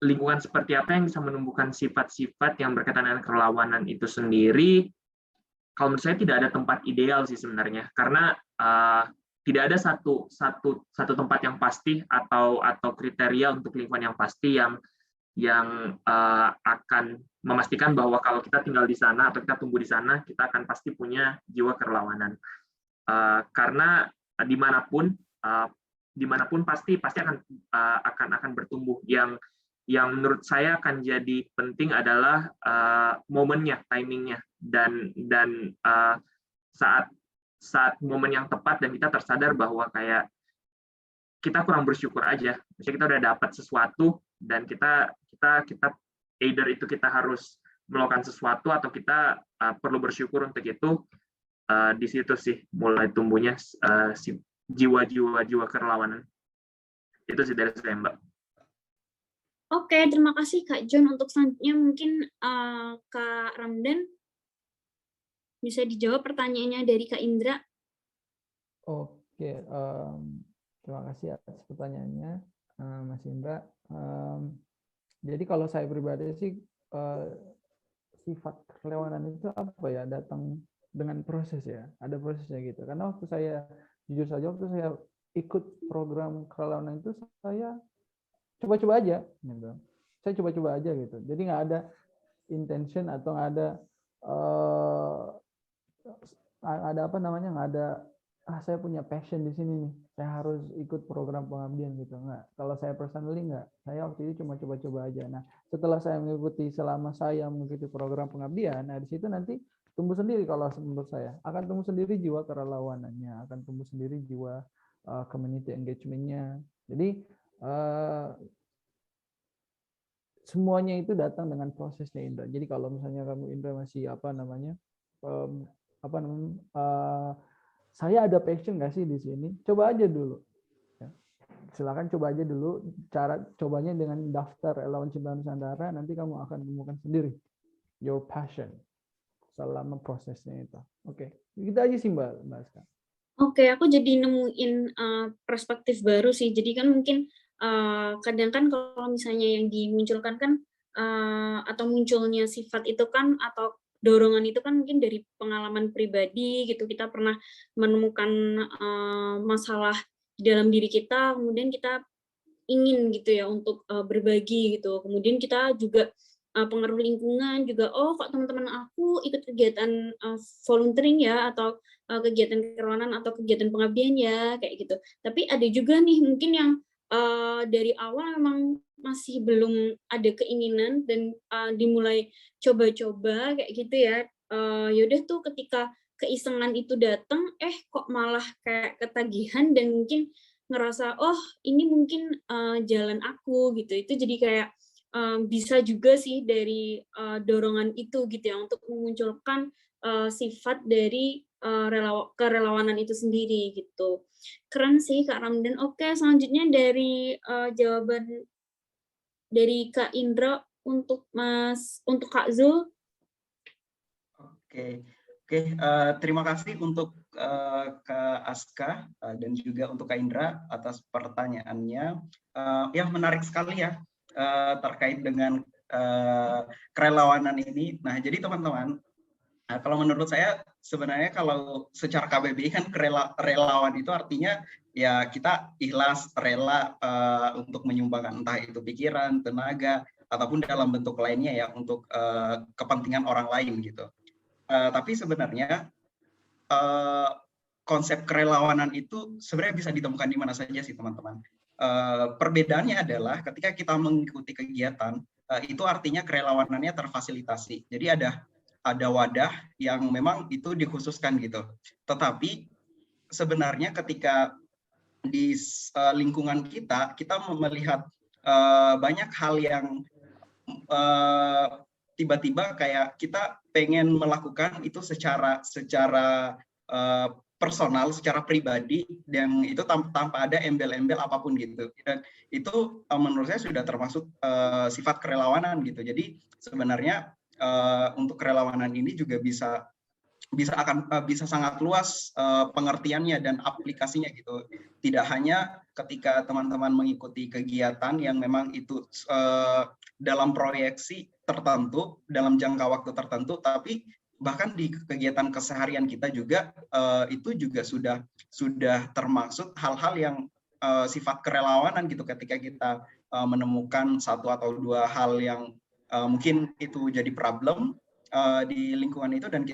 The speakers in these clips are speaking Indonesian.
lingkungan seperti apa yang bisa menumbuhkan sifat-sifat yang berkaitan dengan kerelawanan itu sendiri, kalau menurut saya tidak ada tempat ideal sih sebenarnya, karena tidak ada satu tempat yang pasti atau kriteria untuk lingkungan yang pasti yang akan memastikan bahwa kalau kita tinggal di sana atau kita tumbuh di sana, kita akan pasti punya jiwa kerelawanan. Karena dimanapun pasti akan bertumbuh. Yang menurut saya akan jadi penting adalah momennya, timingnya, dan saat momen yang tepat dan kita tersadar bahwa kayak kita kurang bersyukur aja. Misalnya kita udah dapat sesuatu dan kita either itu kita harus melakukan sesuatu atau kita perlu bersyukur untuk itu. Di situ sih mulai tumbuhnya jiwa kerelawanan. Itu sih dari saya, Mbak. Oke, terima kasih Kak John. Untuk selanjutnya mungkin Kak Ramdan bisa dijawab pertanyaannya dari Kak Indra. Oke, terima kasih atas pertanyaannya, Mas Indra. Jadi kalau saya pribadi sih, sifat kerelawanan itu apa ya, datang dengan proses ya, ada prosesnya gitu. Karena waktu saya, jujur saja, waktu saya ikut program kerelawanan itu, saya coba-coba aja gitu. Saya coba-coba aja gitu. Jadi nggak ada intention atau nggak ada apa namanya, nggak ada saya punya passion di sini nih, saya harus ikut program pengabdian gitu. Nggak. Kalau saya personally nggak. Saya waktu itu cuma coba-coba aja. Nah, setelah saya selama saya mengikuti program pengabdian, nah di situ nanti tumbuh sendiri, kalau menurut saya akan tumbuh sendiri jiwa kerelawanannya, akan tumbuh sendiri jiwa community engagement-nya. Jadi semuanya itu datang dengan prosesnya, Indra. Jadi kalau misalnya kamu, Indra, masih saya ada passion nggak sih di sini? Coba aja dulu. Ya. Silakan coba aja dulu. Cara cobanya dengan daftar Relawan Cinta Nusantara, nanti kamu akan temukan sendiri your passion selama prosesnya itu. Oke, kita aja sih Mbak Aska. Oke, aku jadi nemuin perspektif baru sih. Jadi kan mungkin kadang kan kalau misalnya yang dimunculkan kan atau munculnya sifat itu kan atau dorongan itu kan mungkin dari pengalaman pribadi gitu. Kita pernah menemukan masalah di dalam diri kita, kemudian kita ingin gitu ya untuk berbagi gitu. Kemudian kita juga pengaruh lingkungan juga, oh kok teman-teman aku ikut kegiatan volunteering ya, atau kegiatan kerelawanan atau kegiatan pengabdian ya, kayak gitu. Tapi ada juga nih mungkin yang dari awal memang masih belum ada keinginan dan dimulai coba-coba kayak gitu ya. Yaudah tuh ketika keisengan itu datang, kok malah kayak ketagihan dan mungkin ngerasa oh ini mungkin jalan aku gitu. Itu jadi kayak bisa juga sih dari dorongan itu gitu ya untuk memunculkan sifat dari kerelawanan itu sendiri gitu. Keren sih Kak Ramdan. Oke, selanjutnya dari jawaban dari Kak Indra untuk Kak Zul. Oke, terima kasih untuk Kak Aska dan juga untuk Kak Indra atas pertanyaannya. Ya, menarik sekali ya terkait dengan kerelawanan ini. Nah, jadi teman-teman, kalau menurut saya sebenarnya kalau secara KBBI kan relawan itu artinya ya kita ikhlas, rela untuk menyumbangkan entah itu pikiran, tenaga, ataupun dalam bentuk lainnya ya untuk kepentingan orang lain gitu. Tapi sebenarnya konsep kerelawanan itu sebenarnya bisa ditemukan di mana saja sih teman-teman. Perbedaannya adalah ketika kita mengikuti kegiatan, itu artinya kerelawanannya terfasilitasi. Jadi ada wadah yang memang itu dikhususkan gitu. Tetapi sebenarnya ketika di lingkungan kita melihat banyak hal yang tiba-tiba kayak kita pengen melakukan itu secara personal, secara pribadi, dan itu tanpa ada embel-embel apapun gitu. Dan itu menurut saya sudah termasuk sifat kerelawanan gitu. Jadi sebenarnya untuk kerelawanan ini juga bisa bisa sangat luas pengertiannya dan aplikasinya gitu. Tidak hanya ketika teman-teman mengikuti kegiatan yang memang itu dalam proyeksi tertentu, dalam jangka waktu tertentu, tapi bahkan di kegiatan keseharian kita juga itu juga sudah termaksud hal-hal yang sifat kerelawanan gitu, ketika kita menemukan satu atau dua hal yang mungkin itu jadi problem di lingkungan itu, dan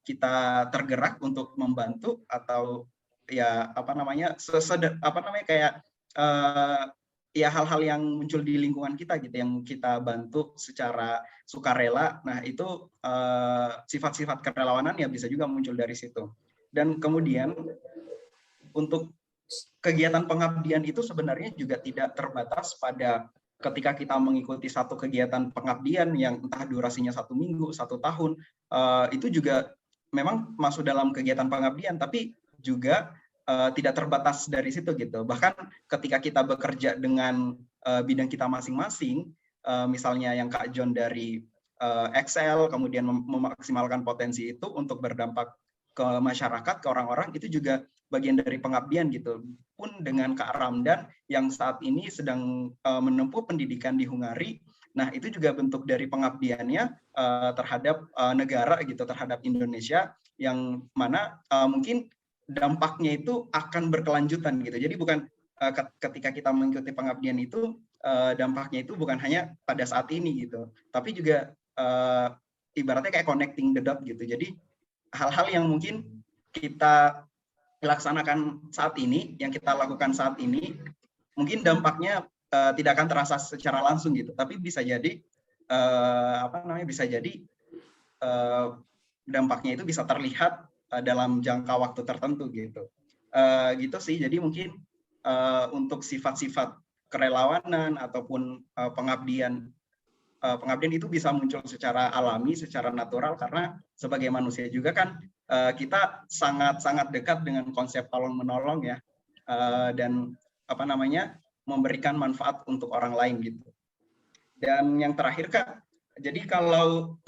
kita tergerak untuk membantu, atau ya kayak ya hal-hal yang muncul di lingkungan kita gitu, yang kita bantu secara sukarela. Nah itu sifat-sifat kerelawanan ya bisa juga muncul dari situ. Dan kemudian untuk kegiatan pengabdian itu sebenarnya juga tidak terbatas pada ketika kita mengikuti satu kegiatan pengabdian yang entah durasinya 1 minggu, 1 tahun, itu juga memang masuk dalam kegiatan pengabdian, tapi juga tidak terbatas dari situ gitu. Bahkan ketika kita bekerja dengan bidang kita masing-masing, misalnya yang Kak John dari Excel, kemudian memaksimalkan potensi itu untuk berdampak ke masyarakat, ke orang-orang, itu juga bagian dari pengabdian gitu. Pun dengan Kak Ramdan yang saat ini sedang menempuh pendidikan di Hungari, nah itu juga bentuk dari pengabdiannya terhadap negara gitu, terhadap Indonesia, yang mana mungkin dampaknya itu akan berkelanjutan gitu. Jadi bukan ketika kita mengikuti pengabdian itu dampaknya itu bukan hanya pada saat ini gitu, tapi juga ibaratnya kayak connecting the dot gitu. Jadi hal-hal yang mungkin kita laksanakan saat ini, yang kita lakukan saat ini, mungkin dampaknya tidak akan terasa secara langsung gitu, tapi bisa jadi dampaknya itu bisa terlihat dalam jangka waktu tertentu gitu. Gitu sih. Jadi mungkin untuk sifat-sifat kerelawanan ataupun pengabdian itu bisa muncul secara alami, secara natural, karena sebagai manusia juga kan kita sangat-sangat dekat dengan konsep tolong menolong ya, dan memberikan manfaat untuk orang lain gitu. Dan yang terakhir Kak, jadi kalau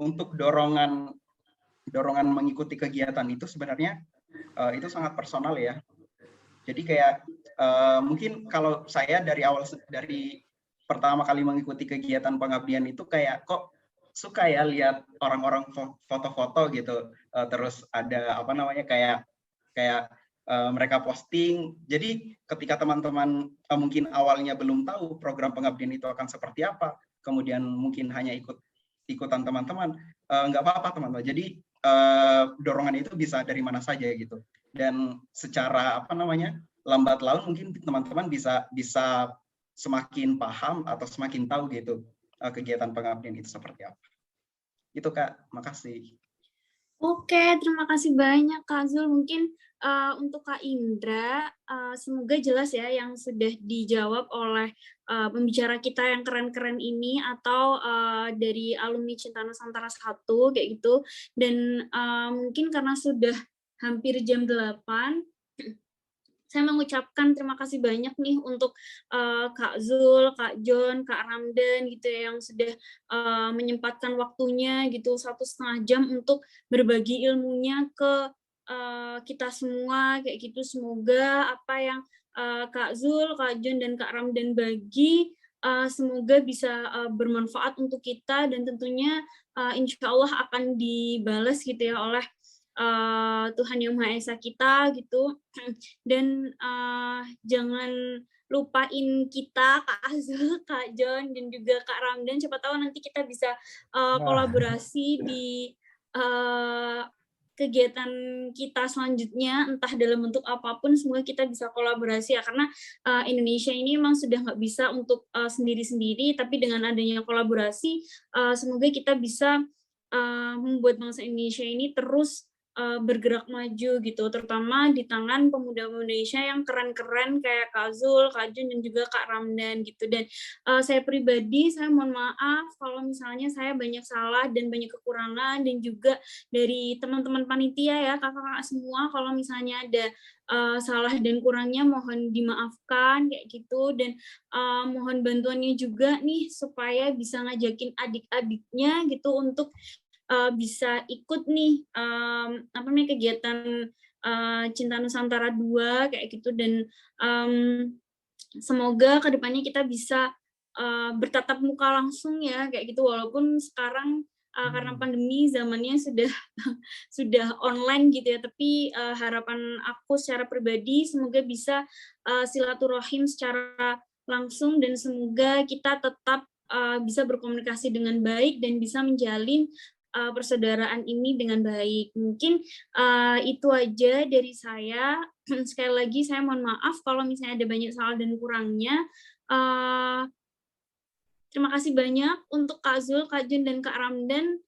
untuk dorongan mengikuti kegiatan itu sebenarnya itu sangat personal ya. Jadi kayak mungkin kalau saya dari pertama kali mengikuti kegiatan pengabdian itu kayak kok suka ya lihat orang-orang foto-foto gitu, terus ada kayak mereka posting. Jadi ketika teman-teman mungkin awalnya belum tahu program pengabdian itu akan seperti apa, kemudian mungkin hanya ikutan teman-teman, nggak apa-apa teman-teman. Jadi dorongan itu bisa dari mana saja gitu. Dan secara lambat laun mungkin teman-teman bisa semakin paham atau semakin tahu gitu kegiatan pengabdian itu seperti apa. Itu Kak, makasih. Oke, terima kasih banyak Kak Zul. Mungkin untuk Kak Indra, semoga jelas ya yang sudah dijawab oleh pembicara kita yang keren-keren ini, atau dari alumni Cinta Nusantara 1 kayak gitu. Dan mungkin karena sudah hampir jam 8, saya mengucapkan terima kasih banyak nih untuk Kak Zul, Kak John, Kak Ramdan gitu ya, yang sudah menyempatkan waktunya gitu 1,5 jam untuk berbagi ilmunya ke kita semua kayak gitu. Semoga apa yang Kak Zul, Kak John, dan Kak Ramdan bagi semoga bisa bermanfaat untuk kita, dan tentunya insya Allah akan dibalas gitu ya oleh Tuhan Yang Maha Esa kita gitu. Dan jangan lupain kita, Kak Azul, Kak John, dan juga Kak Ramdan. Siapa tahu nanti kita bisa kolaborasi di kegiatan kita selanjutnya, entah dalam bentuk apapun. Semoga kita bisa kolaborasi ya, karena Indonesia ini memang sudah nggak bisa untuk sendiri-sendiri, tapi dengan adanya kolaborasi, semoga kita bisa membuat bangsa Indonesia ini terus bergerak maju gitu, terutama di tangan pemuda Indonesia yang keren-keren kayak Kak Zul, Kak Jun, dan juga Kak Ramdan gitu. Dan saya pribadi, saya mohon maaf kalau misalnya saya banyak salah dan banyak kekurangan, dan juga dari teman-teman panitia ya, kakak-kakak semua, kalau misalnya ada salah dan kurangnya mohon dimaafkan kayak gitu. Dan mohon bantuannya juga nih supaya bisa ngajakin adik-adiknya gitu untuk bisa ikut nih apa namanya kegiatan Cinta Nusantara 2 kayak gitu, dan semoga kedepannya kita bisa bertatap muka langsung ya kayak gitu, walaupun sekarang karena pandemi zamannya sudah online gitu ya, tapi harapan aku secara pribadi semoga bisa silaturahim secara langsung, dan semoga kita tetap bisa berkomunikasi dengan baik dan bisa menjalin persaudaraan ini dengan baik. Mungkin itu aja dari saya. Sekali lagi saya mohon maaf kalau misalnya ada banyak salah dan kurangnya. Terima kasih banyak untuk Kak Zul, Kak Jun, dan Kak Ramdan.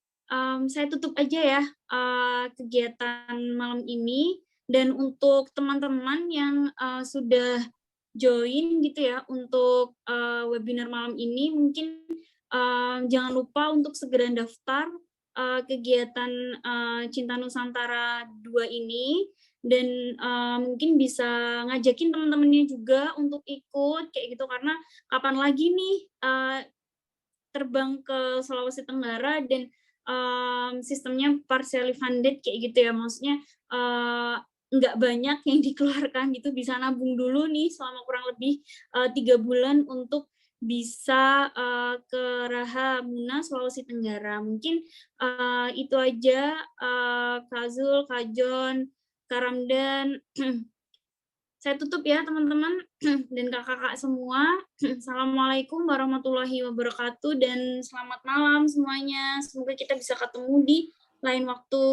Saya tutup aja ya kegiatan malam ini. Dan untuk teman-teman yang sudah join gitu ya untuk webinar malam ini, mungkin jangan lupa untuk segera daftar kegiatan Cinta Nusantara 2 ini, dan mungkin bisa ngajakin teman-temannya juga untuk ikut kayak gitu, karena kapan lagi nih terbang ke Sulawesi Tenggara dan sistemnya partially funded kayak gitu ya, maksudnya nggak banyak yang dikeluarkan gitu, bisa nabung dulu nih selama kurang lebih 3 bulan untuk bisa ke Rahamuna, Sulawesi Tenggara. Mungkin itu aja, Kak Zul, Kak Jon, Kak Ramdan. Saya tutup ya teman-teman dan kakak-kakak semua. Assalamualaikum warahmatullahi wabarakatuh dan selamat malam semuanya. Semoga kita bisa ketemu di lain waktu.